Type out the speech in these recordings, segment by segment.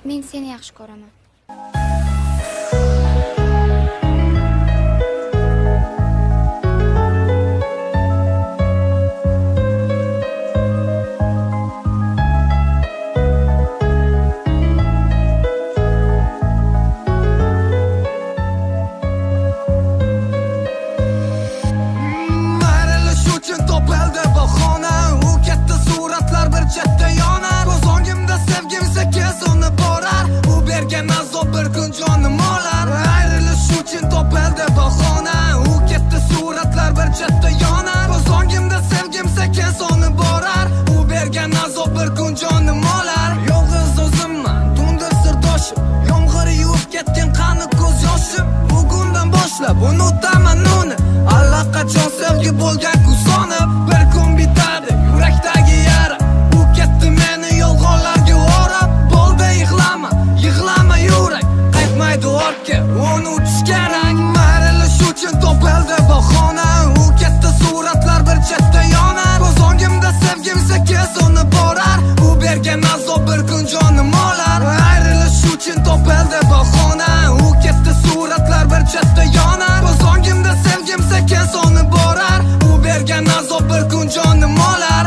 Men seni yaxshi ko'raman. Ayrilish uchun topildi bahona, u katta suratlar bir chetda yonar. Ko'z o'ngimda sevgim sekin so'nib borar, u bergan azob bir kun jonim olar. Ayrilish uchun topildi bahona, u katta suratlar bir chetda yonar. Ko'z o'ngimda sevgim sekin so'nib borar, u bergan azob bir kun jonim olar. Yolg'iz o'zimman, tundir sirdoshim, yomg'ir yuvib ketgan qani ko'z yoshim. Bugundan boshlab unutaman uni, allaqachon sevgi bo'lgan kun sonib. Bir kun bitadi yurakdagi yara, u ketdi meni yolg'onlarga o'rab. Bo'ldi yig'lama, yig'lama yurak, qaytmaydi ortga, unutish kerak. Ayrilish uchun topildi bahona, u katta suratlar bir chetda yonar. Ko'z o'ngimda sevgim sekin so'nib borar, u bergan azob bir kun jonim olar. Ayrilish uchun topildi bahona, u katta suratlar bir chetda yonar. Ko'z o'ngimda sevgim sekin so'nib borar, u bergan azob bir kun jonim olar.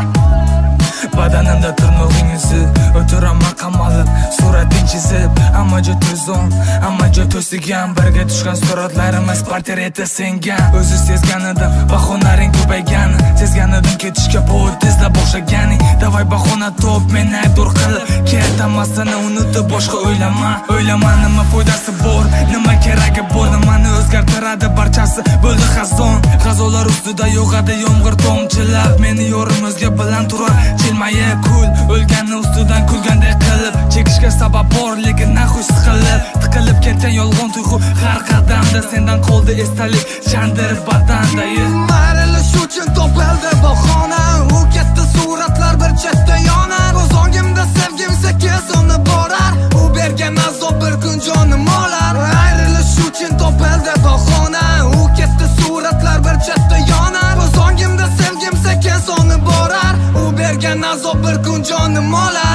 Badanimda tirnog'ing izi, o'tiraman qamalib, surating chizib. Hamma joy tuzon, hamma joy to'sigan, birga tushgan suratlarimiz portreti singan. O'zi sezgan edim, bahonaring ko'paygan, sezgan edim ketishga bo'y tezlab boshlaganing. Davay bahona top, meni aybdor qilib, ketamasini unutib boshqa o'ylama. O'ylama nima foydasi bor, nima keragi bor, nimani o'zgartiradi barchasi bo'ldi xazon. G'azolar ustida yog'adi yomg'ir tomchilab, meni yorimizga bilan turar jilmayib kul, o'lganni ustidan kulgandek qilib, chekishga sabab bor lekin naxuy siqilib, tiqilib ketgan yolg'on tuyg'u har qadamda, sendan qoldi esdalik chandirib badanda. Ayrilish uchun topildi bahona, u katta suratlar bir chetda yonar. Ko'z o'ngimda sevgim sekin so'nib borar, u bergan azob bir kun jonim olar. Ayrilish uchun topildi bahona, u katta suratlar bir chetda yonar. Ko'z o'ngimda sevgim sekin so'nib borar, u bergan azob bir kun jonim olar.